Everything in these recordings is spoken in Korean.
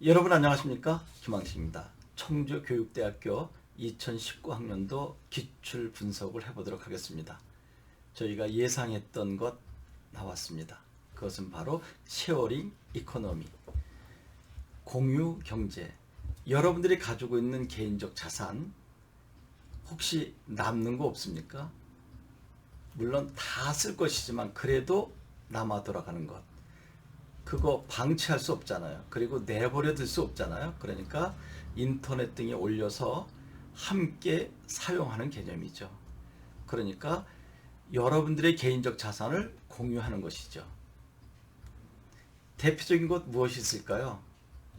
여러분 안녕하십니까? 김항식입니다. 청주교육대학교 2019학년도 기출 분석을 해보도록 하겠습니다. 저희가 예상했던 것 나왔습니다. 그것은 바로 쉐어링 이코노미, 공유 경제. 여러분들이 가지고 있는 개인적 자산 혹시 남는 거 없습니까? 물론 다 쓸 것이지만 그래도 남아 돌아가는 것. 그거 방치할 수 없잖아요. 그리고 내버려 둘 수 없잖아요. 그러니까 인터넷 등에 올려서 함께 사용하는 개념이죠. 그러니까 여러분들의 개인적 자산을 공유하는 것이죠. 대표적인 것 무엇이 있을까요?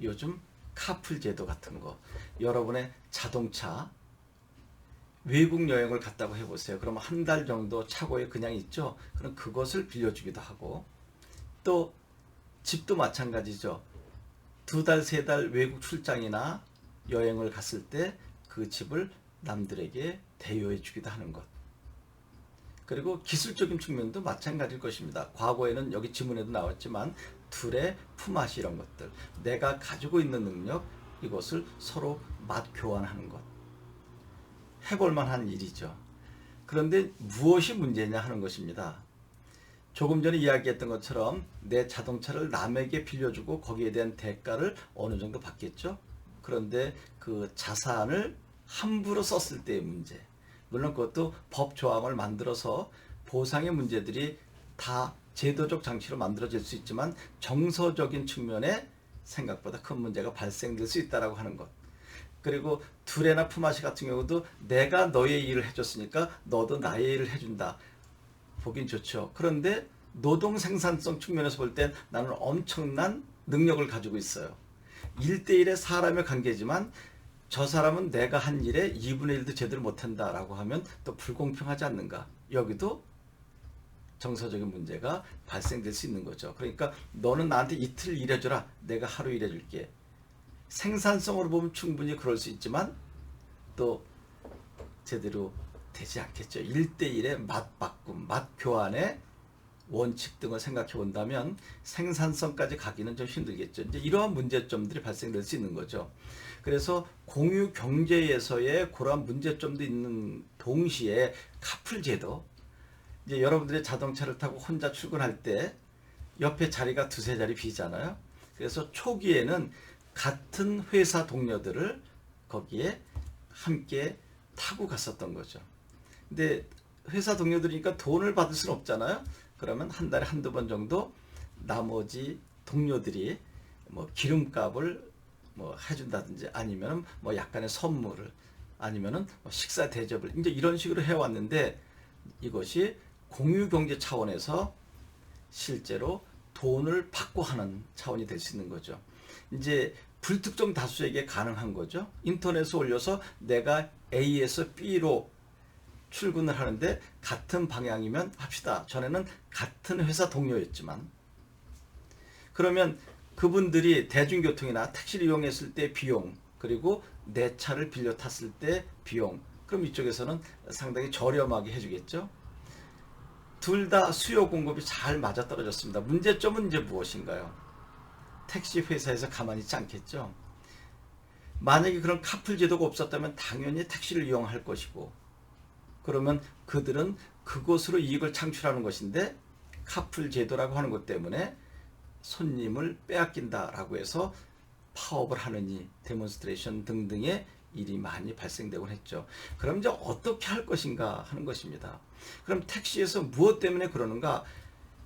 요즘 카풀 제도 같은 거. 여러분의 자동차 외국 여행을 갔다고 해보세요. 그럼 한 달 정도 차고에 그냥 있죠. 그럼 그것을 빌려주기도 하고, 또 집도 마찬가지죠. 2달, 3달 외국 출장이나 여행을 갔을 때 그 집을 남들에게 대여해 주기도 하는 것. 그리고 기술적인 측면도 마찬가지일 것입니다. 과거에는 여기 지문에도 나왔지만 둘의 품앗이 이런 것들. 내가 가지고 있는 능력, 이것을 서로 맛 교환하는 것. 해볼 만한 일이죠. 그런데 무엇이 문제냐 하는 것입니다. 조금 전에 이야기했던 것처럼 내 자동차를 남에게 빌려주고 거기에 대한 대가를 어느 정도 받겠죠. 그런데 그 자산을 함부로 썼을 때의 문제. 물론 그것도 법 조항을 만들어서 보상의 문제들이 다 제도적 장치로 만들어질 수 있지만 정서적인 측면에 생각보다 큰 문제가 발생될 수 있다고 하는 것. 그리고 두레나 품앗이 같은 경우도 내가 너의 일을 해줬으니까 너도 나의 일을 해준다. 보긴 좋죠. 그런데 노동 생산성 측면에서 볼 땐 나는 엄청난 능력을 가지고 있어요. 1대1의 사람의 관계지만 저 사람은 내가 한 일에 2분의 1도 제대로 못한다라고 하면 또 불공평하지 않는가. 여기도 정서적인 문제가 발생될 수 있는 거죠. 그러니까 너는 나한테 이틀 일해줘라. 내가 하루 일해줄게. 생산성으로 보면 충분히 그럴 수 있지만 또 제대로 되지 않겠죠. 1대1의 맛바꿈, 맛교환의 원칙 등을 생각해 본다면 생산성까지 가기는 좀 힘들겠죠. 이제 이러한 문제점들이 발생될 수 있는 거죠. 그래서 공유 경제에서의 그러한 문제점도 있는 동시에 카풀 제도, 이제 여러분들의 자동차를 타고 혼자 출근할 때 옆에 자리가 두세 자리 비잖아요. 그래서 초기에는 같은 회사 동료들을 거기에 함께 타고 갔었던 거죠. 근데 회사 동료들이니까 돈을 받을 수는 없잖아요. 그러면 한 달에 한두 번 정도 나머지 동료들이 뭐 기름값을 뭐 해준다든지 아니면 뭐 약간의 선물을 아니면은 뭐 식사 대접을 이제 이런 식으로 해왔는데 이것이 공유경제 차원에서 실제로 돈을 받고 하는 차원이 될 수 있는 거죠. 이제 불특정 다수에게 가능한 거죠. 인터넷에 올려서 내가 A에서 B로 출근을 하는데 같은 방향이면 합시다. 전에는 같은 회사 동료였지만 그러면 그분들이 대중교통이나 택시를 이용했을 때 비용 그리고 내 차를 빌려 탔을 때 비용 그럼 이쪽에서는 상당히 저렴하게 해주겠죠. 둘 다 수요 공급이 잘 맞아떨어졌습니다. 문제점은 이제 무엇인가요? 택시 회사에서 가만히 있지 않겠죠. 만약에 그런 카풀 제도가 없었다면 당연히 택시를 이용할 것이고 그러면 그들은 그곳으로 이익을 창출하는 것인데 카풀 제도라고 하는 것 때문에 손님을 빼앗긴다라고 해서 파업을 하느니 데몬스트레이션 등등의 일이 많이 발생되곤 했죠. 그럼 이제 어떻게 할 것인가 하는 것입니다. 그럼 택시에서 무엇 때문에 그러는가?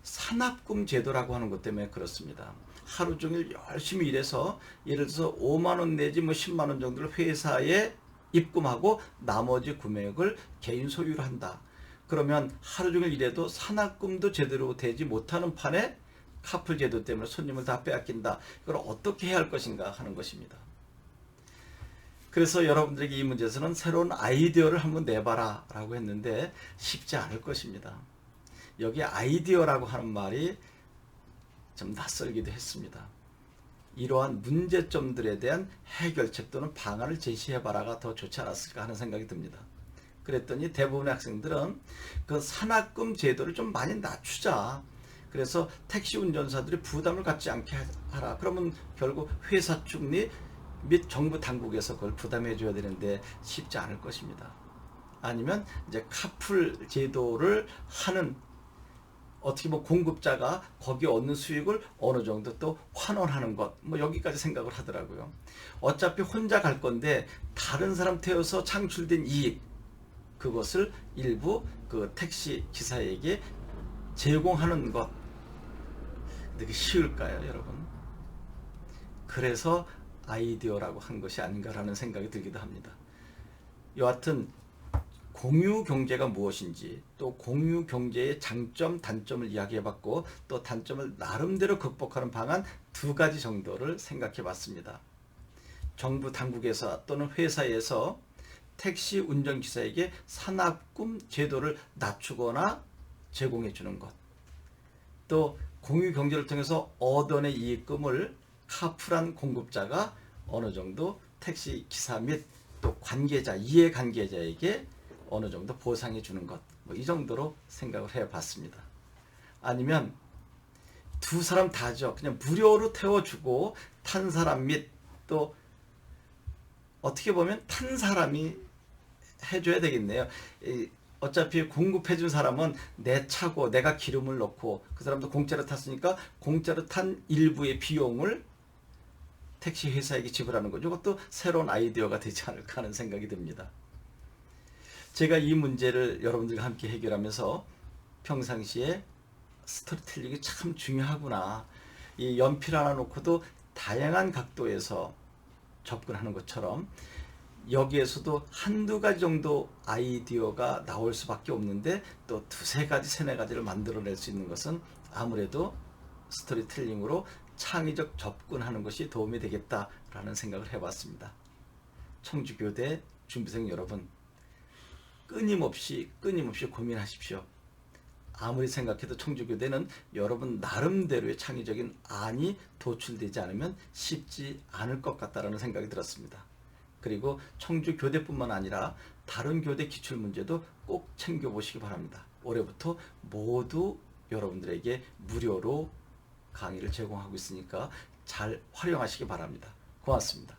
산납금 제도라고 하는 것 때문에 그렇습니다. 하루 종일 열심히 일해서 예를 들어서 5만 원 내지 뭐 10만 원 정도를 회사에 입금하고 나머지 금액을 개인 소유를 한다. 그러면 하루 종일 일해도 산납금도 제대로 되지 못하는 판에 카풀 제도 때문에 손님을 다 빼앗긴다. 이걸 어떻게 해야 할 것인가 하는 것입니다. 그래서 여러분들에게 이 문제에서는 새로운 아이디어를 한번 내봐라 라고 했는데 쉽지 않을 것입니다. 여기 아이디어라고 하는 말이 좀 낯설기도 했습니다. 이러한 문제점들에 대한 해결책 또는 방안을 제시해봐라가 더 좋지 않았을까 하는 생각이 듭니다. 그랬더니 대부분의 학생들은 그 산학금 제도를 좀 많이 낮추자. 그래서 택시 운전사들이 부담을 갖지 않게 하라. 그러면 결국 회사 측 및 정부 당국에서 그걸 부담해 줘야 되는데 쉽지 않을 것입니다. 아니면 이제 카풀 제도를 하는, 어떻게 보면 공급자가 거기에 얻는 수익을 어느 정도 또 환원하는 것, 뭐 여기까지 생각을 하더라고요. 어차피 혼자 갈 건데 다른 사람 태워서 창출된 이익, 그것을 일부 그 택시 기사에게 제공하는 것. 근데 그게 쉬울까요, 여러분? 그래서 아이디어라고 한 것이 아닌가라는 생각이 들기도 합니다. 여하튼 공유 경제가 무엇인지, 또 공유 경제의 장점, 단점을 이야기해봤고, 또 단점을 나름대로 극복하는 방안 2가지 정도를 생각해봤습니다. 정부 당국에서 또는 회사에서 택시 운전기사에게 산학금 제도를 낮추거나 제공해주는 것, 또 공유 경제를 통해서 얻어낸 이익금을 카풀한 공급자가 어느 정도 택시 기사 및 또 관계자, 이해관계자에게 어느 정도 보상해 주는 것, 뭐 이 정도로 생각을 해봤습니다. 아니면 두 사람 다죠. 그냥 무료로 태워주고 탄 사람 및 또 어떻게 보면 탄 사람이 해줘야 되겠네요. 어차피 공급해준 사람은 내 차고 내가 기름을 넣고 그 사람도 공짜로 탔으니까 공짜로 탄 일부의 비용을 택시 회사에게 지불하는 거죠. 이것도 새로운 아이디어가 되지 않을까 하는 생각이 듭니다. 제가 이 문제를 여러분들과 함께 해결하면서 평상시에 스토리텔링이 참 중요하구나. 이 연필 하나 놓고도 다양한 각도에서 접근하는 것처럼 여기에서도 한두 가지 정도 아이디어가 나올 수밖에 없는데 또 두세 가지, 세네 가지를 만들어낼 수 있는 것은 아무래도 스토리텔링으로 창의적 접근하는 것이 도움이 되겠다라는 생각을 해봤습니다. 청주교대 준비생 여러분, 끊임없이 고민하십시오. 아무리 생각해도 청주교대는 여러분 나름대로의 창의적인 안이 도출되지 않으면 쉽지 않을 것 같다라는 생각이 들었습니다. 그리고 청주교대뿐만 아니라 다른 교대 기출문제도 꼭 챙겨보시기 바랍니다. 올해부터 모두 여러분들에게 무료로 강의를 제공하고 있으니까 잘 활용하시기 바랍니다. 고맙습니다.